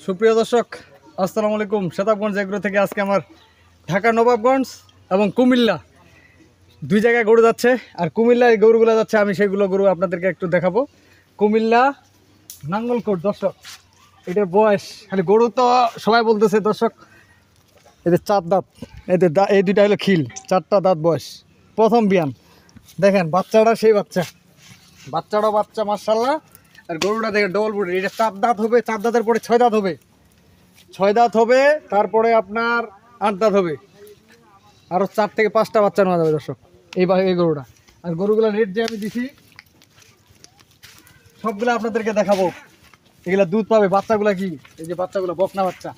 সুপ্রিয় দর্শক আসসালামু আলাইকুম। শতাবগঞ্জ এগ্রো থেকে আজকে আমার ঢাকা নবাবগঞ্জ এবং কুমিল্লা দুই জায়গায় গরু যাচ্ছে। আর কুমিল্লা এই গরুগুলো যাচ্ছে, আমি সেইগুলো গরু আপনাদেরকে একটু দেখাবো। কুমিল্লা নাঙ্গলকোট দর্শক, এটার বয়স খালি গরু তো সবাই বলতেছে দর্শক, এদের 4 দাঁত, এদের এই দুইটা হলো খিল, 4টা দাঁত বয়স, প্রথম বিয়ান। দেখেন বাচ্চাটা সেই বাচ্চাটাও বাচ্চা মাশাআল্লাহ। আর গরুটা দেখেন ডবল বডি, এটা 4 দাঁত হবে, 4 দাঁতের পরে 6 দাঁত হবে, 6 দাঁত হবে, তারপরে আপনার 8 দাঁত হবে, আরও 4 থেকে 5টা বাচ্চা নেওয়া যাবে দর্শক এই গরুটা। আর গরুগুলো রেট যে আমি দিছি সবগুলো আপনাদেরকে দেখাবো। এগুলা দুধ পাবে। বাচ্চাগুলা কি, এই যে বাচ্চাগুলো বকনা বাচ্চা,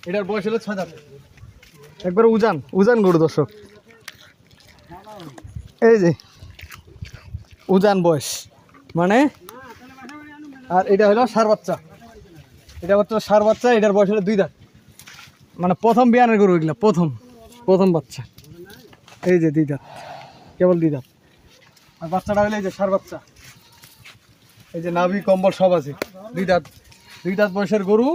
এটার বয়স হলো 6 দাঁত, একবার উজান গরু দর্শক, এই যে উজান বয়স মানে। আর এটা হলো ষাঁড় বাচ্চা, এটার বয়স হলো 2 দাঁত, মানে প্রথম বিয়ানের গরু এগুলা, প্রথম বাচ্চা, এই যে 2 দাঁত, কেবল 2 দাঁত। আর বাচ্চাটা হলো এই যে ষাঁড় বাচ্চা, এই যে নাভি কম্বল সব আছে, 2 দাঁত বয়সের গরু।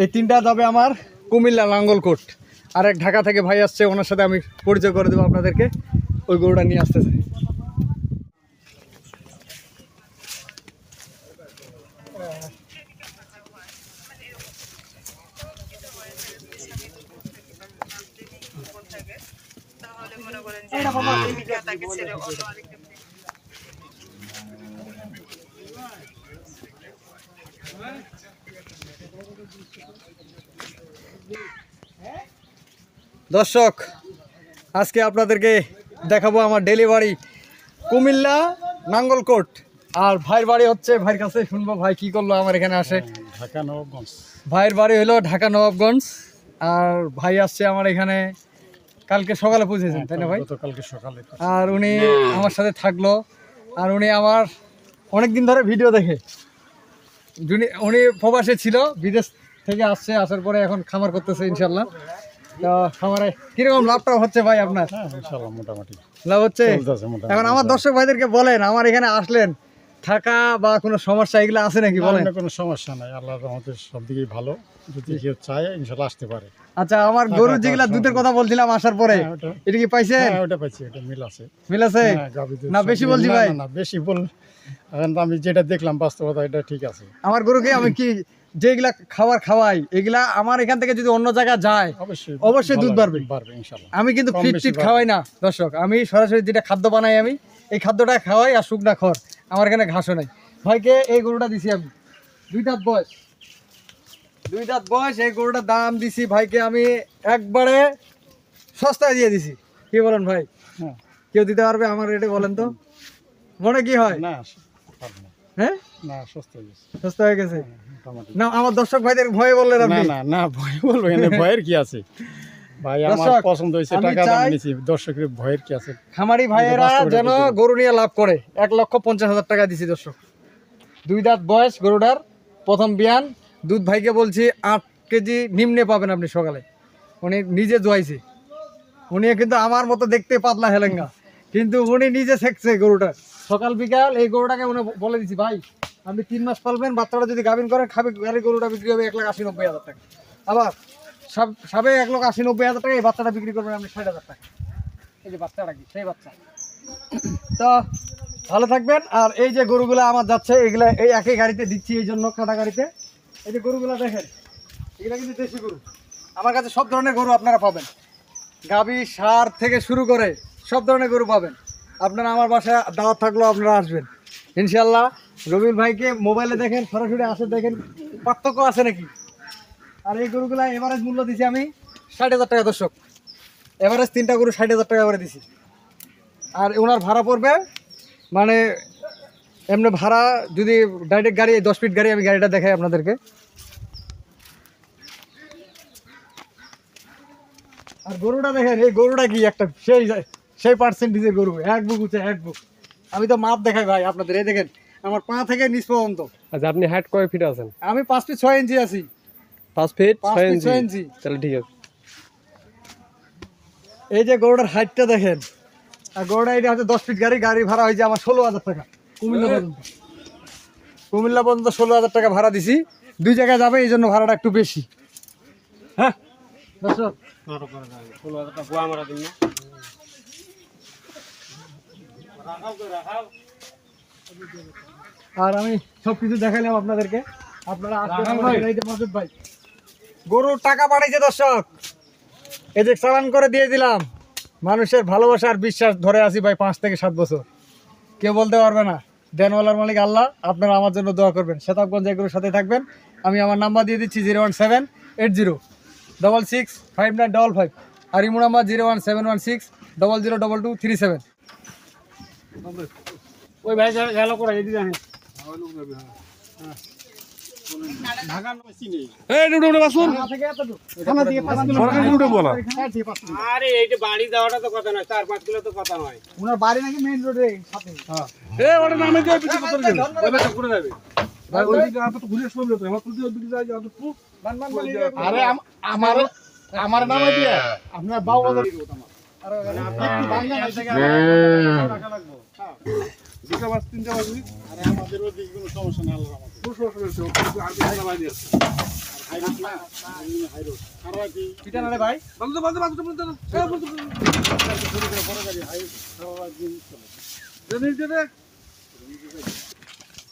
এই 3টা যাবে আমার কুমিল্লা নাঙ্গলকোট। আর এক ঢাকা থেকে ভাই আসছে, ওনার সাথে আমি পরিচয় করে দেবো আপনাদেরকে, ওই গরুটা নিয়ে আসতেছে। দর্শক আজকে আপনাদেরকে দেখাবো আমার ডেলিভারি কুমিল্লা নাঙ্গলকোট। আর ভাইয়ের বাড়ি হচ্ছে, ভাইয়ের কাছে শুনবো ভাই কি করলো আমার এখানে আসে। ঢাকা নবাবগঞ্জ, ভাইয়ের বাড়ি হলো ঢাকা নবাবগঞ্জ। আর ভাই আসছে আমার এখানে কালকে সকালে পৌঁছেছেন, তাই না ভাই? গতকালকে সকালে। আর উনি আমার সাথে থাকলো। আর উনি আমার অনেক দিন ধরে ভিডিও দেখে, উনি প্রবাসে ছিল, বিদেশ থেকে আসছে, আসার পরে এখন খামার করতেছে ইনশাল্লাহ। তো খামারে কিরকম লাভটা হচ্ছে ভাই আপনার? ইনশাআল্লাহ মোটামুটি লাভ হচ্ছে। এখন আমার দর্শক ভাইদেরকে বলেন, আমার এখানে আসলেন, থাকা বা কোনো সমস্যা এগুলো আছে নাকি বলেন? কোনো সমস্যা নাই, আল্লাহর রহমতে সব দিকেই ভালো। যদি কেউ চায় ইনশাআল্লাহ আসতে পারে। আচ্ছা, আমার গরু যেগুলা দুধের কথা বলছিলাম আসার পরে, এটা কি পাইছেন? ওটা পাইছি, এটা মিল আছে না বেশি বলছি ভাই? না বেশি বল, এখন আমি যেটা দেখলাম বাস্তবতা, এটা ঠিক আছে। আমার গরুকে আমি কি যেগুলা খাবার খাওয়াই, এগুলা আমার এখান থেকে যদি অন্য জায়গায় যায় অবশ্যই দুধ বাড়বে ইনশাআল্লাহ। আমি কিন্তু ফিট খাওয়াই না দর্শক, আমি সরাসরি যেটা খাদ্য বানাই আমি এই খাদ্যটা খাওয়াই। আর শুকনা খড়, আমার এখানে ঘাসও নাই। ভাইকে এই গরুটা দিছি আমি 2 দাঁত বয়স, এই গরুটার দাম দিছি ভাইকে আমি একবারে সস্তায় দিয়ে দিছি। কি বলেন ভাই? হ্যাঁ, কেউ দিতে পারবে আমার রেটে? বলেন তো মনে কি হয়? না হ্যাঁ, না সস্তা হয়ে গেছে, সস্তা হয়ে গেছে না? আমার দর্শক ভাইদের ভয়ে বললেন আপনি? না ভয় বলবো, এখানে ভয়ের কি আছে ভাই? আমার পছন্দ হয়েছে, টাকা দাম নিয়েছি, দর্শকের ভয়ের কি আছে? খামারি ভাইয়েরা যেন গরু নিয়ে লাভ করে, 1,50,000 টাকা দিছি দর্শক। 2 দাঁত বয়স গরুটার, প্রথম বিয়ান। দুধ ভাইকে বলছি 8 কেজি নিম্নে পাবেন আপনি সকালে। উনি নিজে দোয়াইছে, উনি কিন্তু আমার মতো দেখতে পাতলা হেলেঙ্গা, কিন্তু উনি নিজে শেখছে গরুটা সকাল বিকাল। এই গরুটাকে উনি বলে দিছি ভাই আপনি 3 মাস পালবেন, বাচ্চাটা যদি গাভিন করেন খাবে, গরুটা বিক্রি হবে 1,80,90,000 টাকা। আবার সবে 1,80,90,000 টাকা, এই বাচ্চাটা বিক্রি করবেন আপনি 60,000 টাকা। এই যে বাচ্চাটা কি সেই বাচ্চা। তো ভালো থাকবেন। আর এই যে গরুগুলো আমার যাচ্ছে, এগুলা এই একই গাড়িতে দিচ্ছি, এই জন্য কাটা গাড়িতে। এই যে গরুগুলো দেখেন, এগুলা কিন্তু দেশি গরু। আমার কাছে সব ধরনের গরু আপনারা পাবেন, গাভী ষাঁড় থেকে শুরু করে সব ধরনের গরু পাবেন। আপনারা আমার বাসায় দাওয়াত থাকলেও আপনারা আসবেন ইনশাল্লাহ। রবিউল ভাইকে মোবাইলে দেখেন, সরাসরি আসে দেখেন, পার্থক্য আছে নাকি। আর এই গরুগুলা এভারেজ মূল্য দিছি আমি 60,000 টাকা দর্শক, এভারেজ 3টা গরু 60,000 টাকা করে দিছি। আর ওনার ভাড়া পড়বে, মানে এমনি ভাড়া যদি ডাইরেক্ট গাড়ি 10 ফিট গাড়ি, আমি গাড়িটা দেখাই আপনাদেরকে। আর গরুটা দেখেন, এই গরুটা কি একটা সেই পার্সেন্টেজের গরু, 1 বুক উঁচা, 1 বুক। আমি তো মাপ দেখাই ভাই আপনাদের, এই দেখেন আমার পা থেকে নিচ পর্যন্ত। আচ্ছা, আপনি হাইট কয় ফিট আছেন? আমি 5 ফিট 6 ইঞ্চি আছি। 5 ফিট 6 6 ইঞ্চি? ইঞ্চি। তাহলে ঠিক আছে। এই যে গরুটার হাইটটা দেখেন। আর গরুটা এটা হচ্ছে 10 ফিট গাড়ি, গাড়ি ভাড়া হয়েছে আমার 16,000 টাকা। কুমিল্লা পর্যন্ত 16,000 টাকা ভাড়া দিছি। 2 জায়গায় যাবে, এই জন্য ভাড়াটা একটু বেশি। হ্যাঁ দর্শক, আর আমি সবকিছু দেখাইলাম আপনাদেরকে। আপনারা ভাই গরুর টাকা পাঠাইছে দর্শক, এই যে চালান করে দিয়ে দিলাম। মানুষের ভালোবাসা আর বিশ্বাস ধরে আছি ভাই 5 থেকে 7 বছর, কেউ বলতে পারবে না। দেনওয়ালার মালিক আল্লাহ। আপনারা আমার জন্য দোয়া করবেন, শতাবগঞ্জ এগুলোর সাথে থাকবেন। আমি আমার নাম্বার দিয়ে দিচ্ছি 01780665955, আর ইমো নাম্বার 01716002237। ওই ভাই গেল করে এদিকে আসেন। আরে এইটা বাড়ি যাওয়াটা তো কথা নয়, 4-5 কিলো তো কথা নয়। ওনার বাড়ি নাকি মেইন রোডে সাথে। আরে আমার নামে দিয়ে আপনার বাবু বাজার আমাদেরও দিক কোনো সমস্যা নেই। ভাই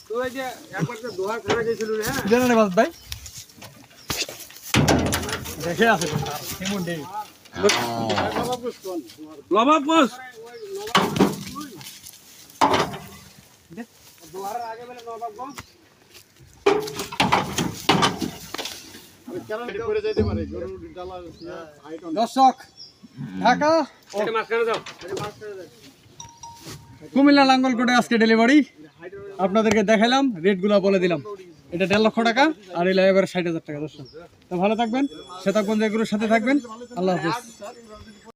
তো এই যে একবার যে দোহা করে গেছিল রে, হ্যাঁ ভাই দেখে আছে কেমন দেই নবাব বস দোহার আগে বলে নবাব বস দর্শক, ঢাকা এটা মাঝখানে দাও, কুমিল্লা লাঙ্গলকোটে আজকে ডেলিভারি আপনাদেরকে দেখাইলাম, রেটগুলো বলে দিলাম। এটা 1.5 লক্ষ টাকা, আর এই এবার 60,000 টাকা। দর্শক তো ভালো থাকবেন, শতাবগঞ্জ এগুলোর সাথে থাকবেন। আল্লাহ হাফেজ।